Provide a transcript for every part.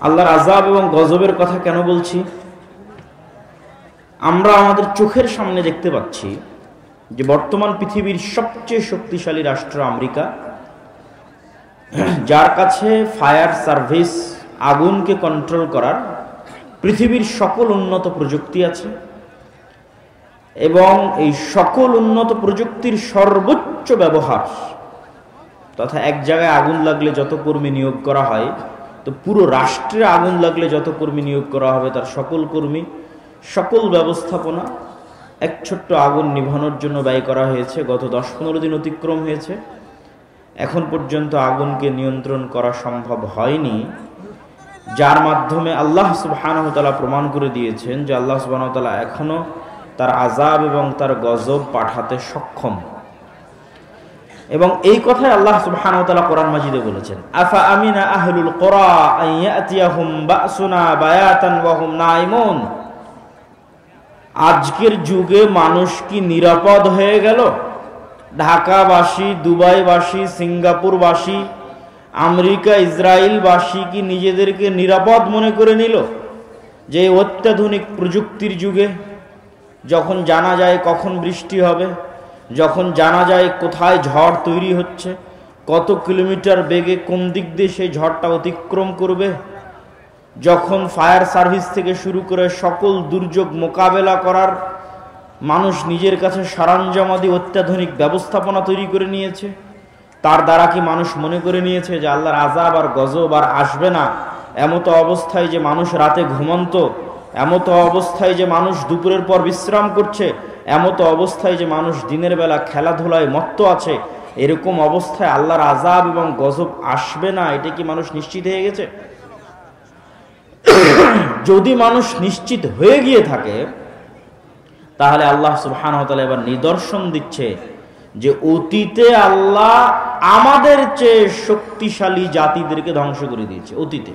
আল্লাহর আযাব এবং গজবের কথা কেন বলছি? আমরা আমাদের চোখের সামনে দেখতে পাচ্ছি যে বর্তমান পৃথিবীর সবচেয়ে শক্তিশালী রাষ্ট্র আমেরিকা, যার কাছে ফায়ার সার্ভিস, আগুনকে কন্ট্রোল করার পৃথিবীর সকল উন্নত প্রযুক্তি আছে, এবং এই সকল উন্নত প্রযুক্তির সর্বোচ্চ ব্যবহার, তথা এক জায়গায় আগুন লাগলে যত কর্মী নিয়োগ করা হয়, তো পুরো রাষ্ট্রে আগুন লাগলে যত কর্মী নিয়োগ করা হবে তার সকল কর্মী, সকল ব্যবস্থাপনা এক ছোট্ট আগুন নিভানোর জন্য ব্যয় করা হয়েছে। গত 10-15 দিন অতিক্রম হয়েছে, এখন পর্যন্ত আগুনকে নিয়ন্ত্রণ করা সম্ভব হয়নি, যার মাধ্যমে আল্লাহ সুবহানাহু ওয়া তাআলা প্রমাণ করে দিয়েছেন যে আল্লাহ সুবহানাহু ওয়া তাআলা এখনো তার আযাব এবং তার গজব পাঠাতে সক্ষম। এবং এই কথাই আল্লাহ সুবহানাহু ওয়া তাআলা কোরআন মাজিদে বলেছেন, আফা আমিনা আহলুল কুরা আন ইয়াতিয়াহুম বাসুনা বায়াতান ওয়া হুম নাইমুন। আজকের যুগে মানুষ কি নিরাপদ হয়ে গেল? ঢাকাবাসী, দুবাইবাসী, সিঙ্গাপুরবাসী, আমেরিকা, ইসরায়েলবাসী কি নিজেদেরকে নিরাপদ মনে করে নিল যে অত্যাধুনিক প্রযুক্তির যুগে, যখন জানা যায় কখন বৃষ্টি হবে, যখন জানা যায় কোথায় ঝড় তৈরি হচ্ছে, কত কিলোমিটার বেগে কোন দিক দিয়ে সেই ঝড়টা অতিক্রম করবে, যখন ফায়ার সার্ভিস থেকে শুরু করে সকল দুর্যোগ মোকাবেলা করার মানুষ নিজের কাছে সরঞ্জামাদি অত্যাধুনিক ব্যবস্থাপনা তৈরি করে নিয়েছে, তার দ্বারা কি মানুষ মনে করে নিয়েছে যে আল্লাহর আযাব আর গজব আর আসবে না? এমতো অবস্থায় যে মানুষ রাতে ঘুমন্ত, এমতো অবস্থায় যে মানুষ দুপুরের পর বিশ্রাম করছে, এমতো অবস্থায় যে মানুষ দিনের বেলা খেলাধুলায় মত্ত আছে, এরকম অবস্থায় আল্লাহর আযাব এবং গজব আসবে না, এটা কি মানুষ নিশ্চিত হয়ে গেছে? যদি মানুষ নিশ্চিত হয়ে গিয়ে থাকে, তাহলে আল্লাহ সুবহানাহু ওয়া তাআলা এবার নিদর্শন দিচ্ছে যে অতীতে আল্লাহ আমাদের চেয়ে শক্তিশালী জাতিদেরকে ধ্বংস করে দিয়েছে। অতীতে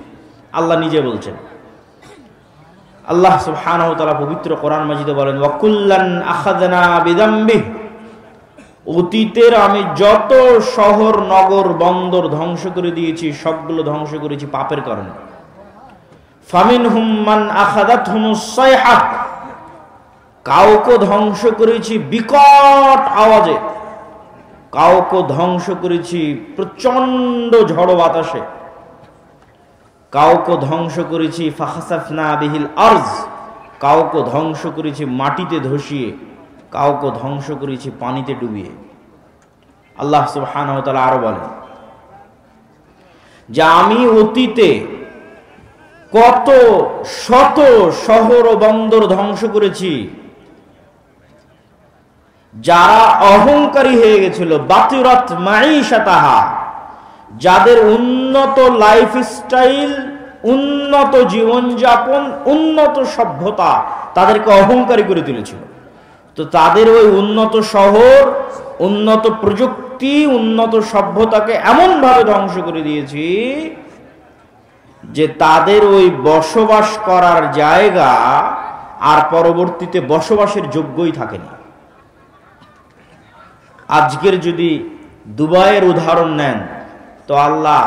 আল্লাহ নিজে বলছেন, আল্লাহ সুবহানাহু ওয়া তাআলা পবিত্র কোরআন মাজিদে বলেন, ওয়া কুল্লান আখাযনা বিযামবিহি। অতীতের আমি যত শহর, নগর, বন্দর ধ্বংস করে দিয়েছি, সবগুলো ধ্বংস করেছি পাপের কারণে। ফামিনহুম মান আখাযাতহুমুস সাইহা। কাউকে ধ্বংস করেছি বিকট আওয়াজে, কাউকে ধ্বংস করেছি প্রচন্ড ঝড় বাতাসে, কাউকে ধ্বংস করেছি ফাখাসাফনা বিহিল আরজ, কাউকে ধ্বংস করেছি মাটিতে ধসিয়ে, কাউকে ধ্বংস করেছি পানিতে ডুবিয়ে। আল্লাহ সুবহানাহু ওয়া তাআলা আরো বলেন যে আমি অতীতে কত শত শহর ও বন্দর ধ্বংস করেছি, যারা অহংকারী হয়ে গেছিল, বাতিরাত মাঈশাতাহা, যাদের উন্নত লাইফস্টাইল, উন্নত জীবনযাপন, উন্নত সভ্যতা তাদেরকে অহংকারী করে তুলেছিল। তো তাদের ওই উন্নত শহর, উন্নত প্রযুক্তি, উন্নত সভ্যতাকে এমনভাবে ধ্বংস করে দিয়েছি যে তাদের ওই বসবাস করার জায়গা আর পরবর্তীতে বসবাসের যোগ্যই থাকেনি। আজকের যদি দুবাইয়ের উদাহরণ নেন, তো আল্লাহ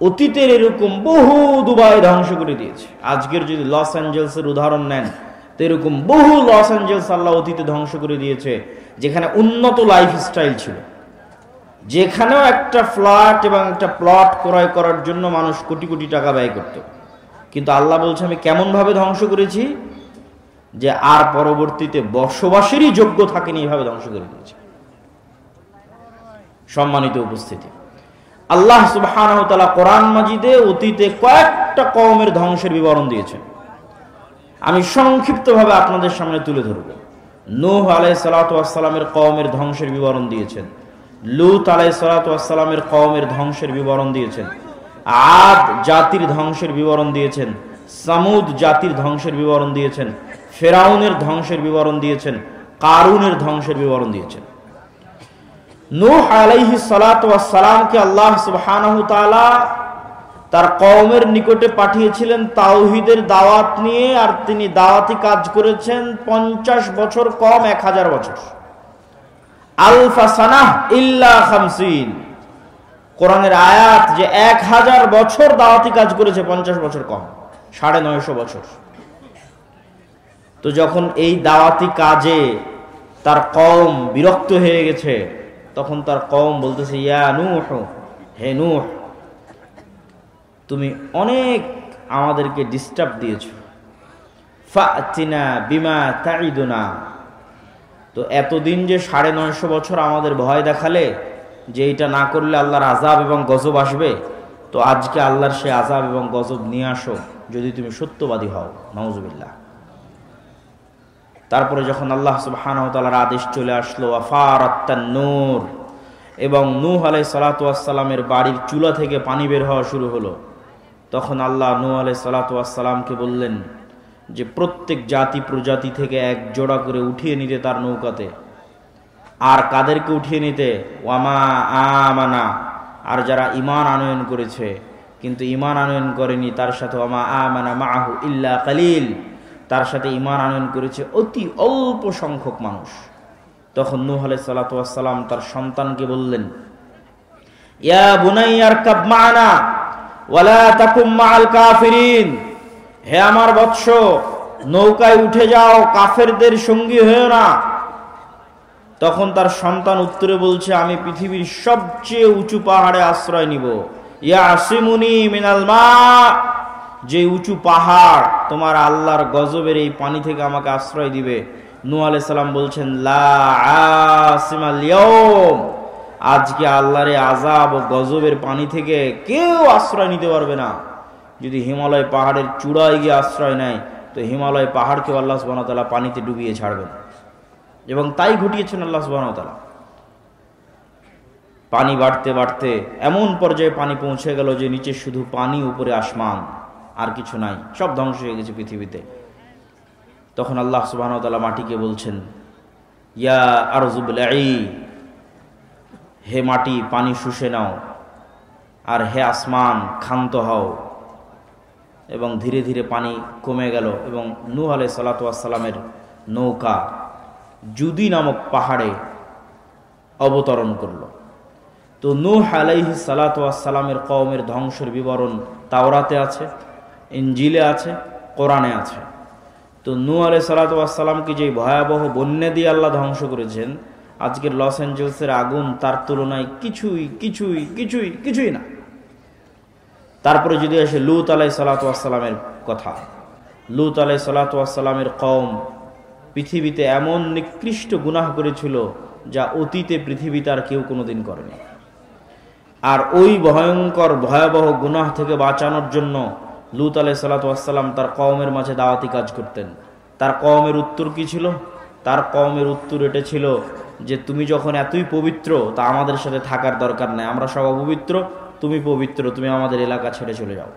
অতীতের এরকম বহু দুবাই ধ্বংস করে দিয়েছে। আজকের যদি লস অ্যাঞ্জেলসের উদাহরণ নেন, তো এরকম বহু লস অ্যাঞ্জেলস আল্লাহ অতীতে ধ্বংস করে দিয়েছে, যেখানে উন্নত লাইফস্টাইল ছিল, যেখানেও একটা ফ্ল্যাট এবং একটা প্লট ক্রয় করার জন্য মানুষ কোটি কোটি টাকা ব্যয় করত। কিন্তু আল্লাহ বলছে আমি কেমন ভাবে ধ্বংস করেছি যে আর পরবর্তীতে বসবাসেরই যোগ্য থাকেনি, এইভাবে ধ্বংস করে দিয়েছে। সম্মানিত উপস্থিতি, আল্লাহ সুবহানাহু ওয়া তাআলা কোরআন মাজিদে অতীতে কয়েকটা কওমের ধ্বংসের বিবরণ দিয়েছেন। আমি সংক্ষিপ্তভাবে আপনাদের সামনে তুলে ধরব। নূহ আলাইহিস সালাতু ওয়াস সালামের কওমের ধ্বংসের বিবরণ দিয়েছেন, লূত আলাইহিস সালাতু ওয়াস সালামের কওমের ধ্বংসের বিবরণ দিয়েছেন, আদ জাতির ধ্বংসের বিবরণ দিয়েছেন, সামুদ জাতির ধ্বংসের বিবরণ দিয়েছেন, ফেরাউনের ধ্বংসের বিবরণ দিয়েছেন, কারুনের ধ্বংসের বিবরণ দিয়েছেন। নূহ আলাইহিস সালাতু ওয়াস সালামকে আল্লাহ সুবহানাহু ওয়া তাআলা তার কওমের নিকটে পাঠিয়েছিলেন তাওহীদের দাওয়াত নিয়ে, আর তিনি দাওয়াতি কাজ করেছেন 50 বছর কম 1000 বছর, আলফা সানাহ ইল্লা 50। কোরআনের আয়াত যে 1000 বছর দাওয়াতি কাজ করেছে, 50 বছর কম, 950 বছর। তো যখন এই দাওয়াতি কাজে তার কওম বিরক্ত হয়ে গেছে, তখন তার কওম বলতেছে, ইয়া নূহ, হে নূহ, তুমি অনেক আমাদেরকে ডিস্টার্ব দিয়েছো, ফাতিনা বিমা তাইদুনা। তো এতদিন যে 950 বছর আমাদের ভয় দেখালে যে এটা না করলে আল্লাহর আযাব এবং গজব আসবে, তো আজকে আল্লাহর সে আযাব এবং গজব নিয়ে আসো যদি তুমি সত্যবাদী হও। নাউজুবিল্লাহ। তারপরে যখন আল্লাহ সুবহানাহু ওয়া তাআলার আদেশ চলে আসলো, আফারাত্তান নূর, এবং নূহ আলাইহিস সালাতু ওয়াস সালামের বাড়ির চুলা থেকে পানি বের হওয়া শুরু হলো, তখন আল্লাহ নূহ আলাইহিস সালাতু ওয়াস সালামকে বললেন যে প্রত্যেক জাতি প্রজাতি থেকে এক জোড়া করে উঠিয়ে নিতে তার নৌকাতে। আর কাদেরকে উঠিয়ে নিতে? ওয়ামা আমানা, আর যারা ঈমান আনয়ন করেছে কিন্তু ঈমান আনয়ন করেনি তার সাথে, ওয়ামা আমানা মাআহু ইল্লা কালিল, তার সাথে ঈমান আনয়ন করেছে অতি অল্প সংখ্যক মানুষ। তখন নূহ আলাইহিস সালাতু ওয়াস সালাম তার সন্তানকে বললেন, ইয়া বুনাইয়া আরকাব মা'না ওয়ালা তাকুম মা'আল কাফিরিন, হে আমার বৎস, নৌকায় উঠে যাও, কাফেরদের সঙ্গী হয়েও না। তখন তার সন্তান উত্তরে বলছে, আমি পৃথিবীর সবচেয়ে উঁচু পাহাড়ে আশ্রয় নিব। ইয়াসিমুনি মিনাল মা, যে উঁচু পাহাড় তোমার আল্লাহর গজবের এই পানি থেকে আমাকে আশ্রয় দিবে। নূহ আলাইহিস সালাম বলছেন, লা আসিমাল ইয়াউম, আজকে আল্লাহর আযাব ও গজবের পানি থেকে কেউ আশ্রয় নিতে পারবে না। যদি হিমালয় পাহাড়ের চূড়ায় গিয়ে আশ্রয় নেয়, তো হিমালয় পাহাড়কে আল্লাহ সুবহানাহু ওয়া তাআলা পানিতে ডুবিয়ে ছাড়বেন, এবং তাই ঘটিয়েছেন আল্লাহ সুবহানাহু ওয়া তাআলা। পানি বাড়তে বাড়তে এমন পর্যায়ে পানি পৌঁছে গেল যে নিচে শুধু পানি, উপরে আসমান, আর কিছু নাই, সব ধ্বংস হয়ে গেছে পৃথিবীতে। তখন আল্লাহ সুবহানাহু ওয়া তাআলা মাটিকে বলছেন, ইয়া আরযু বলঈ, হে মাটি পানি শুষে নাও, আর হে আসমান ক্ষান্ত হও। এবং ধীরে ধীরে পানি কমে গেল, এবং নূহ আলাইহিস সালাতু ওয়াস সালামের নৌকা জুদি নামক পাহাড়ে অবতরণ করল। তো নূহ আলাইহিস সালাতু ওয়াস সালামের কওমের ধ্বংসের বিবরণ তাওরাতে আছে, ইনজিলে আছে, কোরআনে আছে। তো নূহ আলাইহিস সালাতু ওয়াস সালামকে যে ভয়াবহ বন্যা দিয়ে আল্লাহ ধ্বংস করেছেন, আজকের লস অ্যাঞ্জেলসের আগুন তার তুলনায় কিছুই কিছুই কিছুই কিছুই না। তারপরে যদি আসে লূত আলাইহিস সালাতু ওয়াস সালামের কথা, লূত আলাইহিস সালাতু ওয়াস সালামের কওম পৃথিবীতে এমন নিকৃষ্ট গুনাহ করেছিল যা অতীতে পৃথিবীতে আর কেউ কোনোদিন করেনি। আর ওই ভয়ঙ্কর ভয়াবহ গুনাহ থেকে বাঁচানোর জন্য লূত আলাইহিস সালাতু ওয়াস সালাম তার কওমের মাঝে দাওয়াতি কাজ করতেন। তার কওমের উত্তর কি ছিল? তার কওমের উত্তর এটা ছিল যে তুমি যখন এতই পবিত্র, তা আমাদের সাথে থাকার দরকার নেই, আমরা সব অপবিত্র, তুমি পবিত্র, তুমি আমাদের এলাকা ছেড়ে চলে যাও।